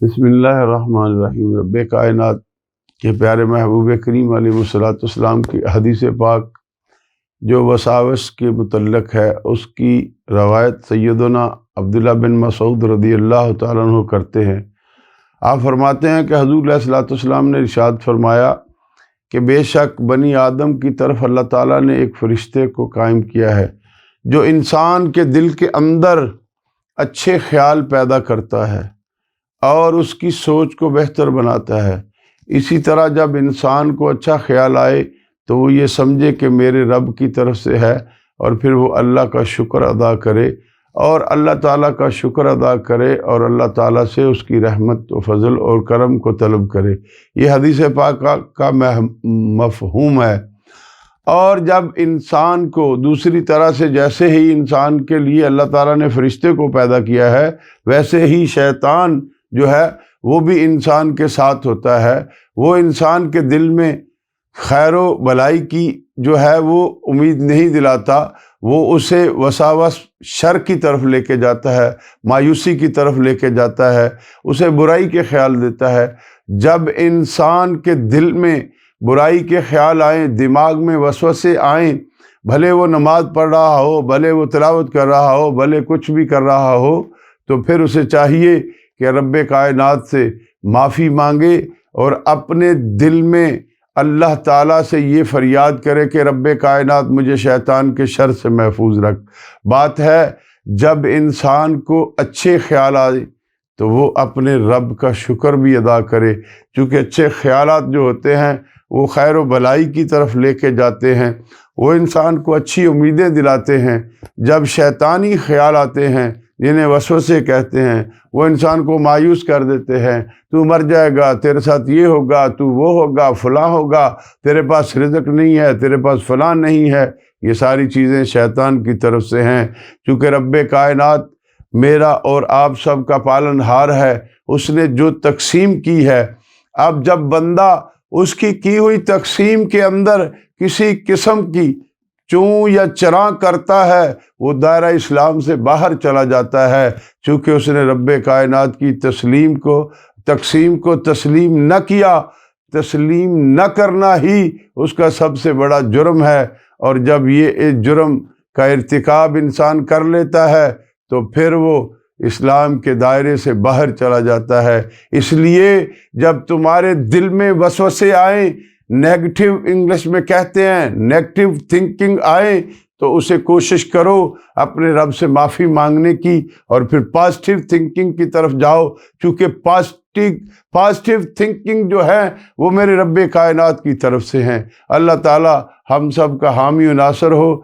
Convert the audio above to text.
بسم اللہ الرحمن الرحیم۔ رب کائنات کے پیارے محبوب کریم علیہ الصلوۃ والسلام کی حدیث پاک جو وساوس کے متعلق ہے، اس کی روایت سیدنا عبداللہ بن مسعود رضی اللہ تعالیٰ عنہ کرتے ہیں۔ آپ فرماتے ہیں کہ حضور علیہ الصلوۃ والسلام نے ارشاد فرمایا کہ بے شک بنی آدم کی طرف اللہ تعالیٰ نے ایک فرشتے کو قائم کیا ہے جو انسان کے دل کے اندر اچھے خیال پیدا کرتا ہے اور اس کی سوچ کو بہتر بناتا ہے۔ اسی طرح جب انسان کو اچھا خیال آئے تو وہ یہ سمجھے کہ میرے رب کی طرف سے ہے، اور پھر وہ اللہ کا شکر ادا کرے اور اللہ تعالیٰ کا شکر ادا کرے اور اللہ تعالیٰ سے اس کی رحمت و فضل اور کرم کو طلب کرے۔ یہ حدیث پاک کا مفہوم ہے۔ اور جب انسان کو دوسری طرح سے، جیسے ہی انسان کے لیے اللہ تعالیٰ نے فرشتے کو پیدا کیا ہے، ویسے ہی شیطان جو ہے وہ بھی انسان کے ساتھ ہوتا ہے۔ وہ انسان کے دل میں خیر و بلائی کی جو ہے وہ امید نہیں دلاتا، وہ اسے وساوس شر کی طرف لے کے جاتا ہے، مایوسی کی طرف لے کے جاتا ہے، اسے برائی کے خیال دیتا ہے۔ جب انسان کے دل میں برائی کے خیال آئیں، دماغ میں وسوسے آئیں، بھلے وہ نماز پڑھ رہا ہو، بھلے وہ تلاوت کر رہا ہو، بھلے کچھ بھی کر رہا ہو، تو پھر اسے چاہیے کہ رب کائنات سے معافی مانگے اور اپنے دل میں اللہ تعالیٰ سے یہ فریاد کرے کہ رب کائنات مجھے شیطان کے شر سے محفوظ رکھ۔ بات ہے جب انسان کو اچھے خیال آئے تو وہ اپنے رب کا شکر بھی ادا کرے، چونکہ اچھے خیالات جو ہوتے ہیں وہ خیر و بلائی کی طرف لے کے جاتے ہیں، وہ انسان کو اچھی امیدیں دلاتے ہیں۔ جب شیطانی خیال آتے ہیں جنہیں وسوسے کہتے ہیں، وہ انسان کو مایوس کر دیتے ہیں، تو مر جائے گا، تیرے ساتھ یہ ہوگا، تو وہ ہوگا، فلاں ہوگا، تیرے پاس رزق نہیں ہے، تیرے پاس فلاں نہیں ہے، یہ ساری چیزیں شیطان کی طرف سے ہیں۔ چونکہ رب کائنات میرا اور آپ سب کا پالن ہار ہے، اس نے جو تقسیم کی ہے، اب جب بندہ اس کی ہوئی تقسیم کے اندر کسی قسم کی چوں یا چراں کرتا ہے، وہ دائرہ اسلام سے باہر چلا جاتا ہے، چونکہ اس نے رب کائنات کی تقسیم کو تسلیم نہ کیا۔ تسلیم نہ کرنا ہی اس کا سب سے بڑا جرم ہے، اور جب یہ جرم کا ارتکاب انسان کر لیتا ہے تو پھر وہ اسلام کے دائرے سے باہر چلا جاتا ہے۔ اس لیے جب تمہارے دل میں وسوسے آئیں، نیگیٹو انگلش میں کہتے ہیں نیگیٹو تھنکنگ آئے، تو اسے کوشش کرو اپنے رب سے معافی مانگنے کی، اور پھر پازیٹیو تھنکنگ کی طرف جاؤ، چونکہ پازیٹیو تھنکنگ جو ہے وہ میرے رب کائنات کی طرف سے ہیں۔ اللہ تعالی ہم سب کا حامی و ناصر ہو۔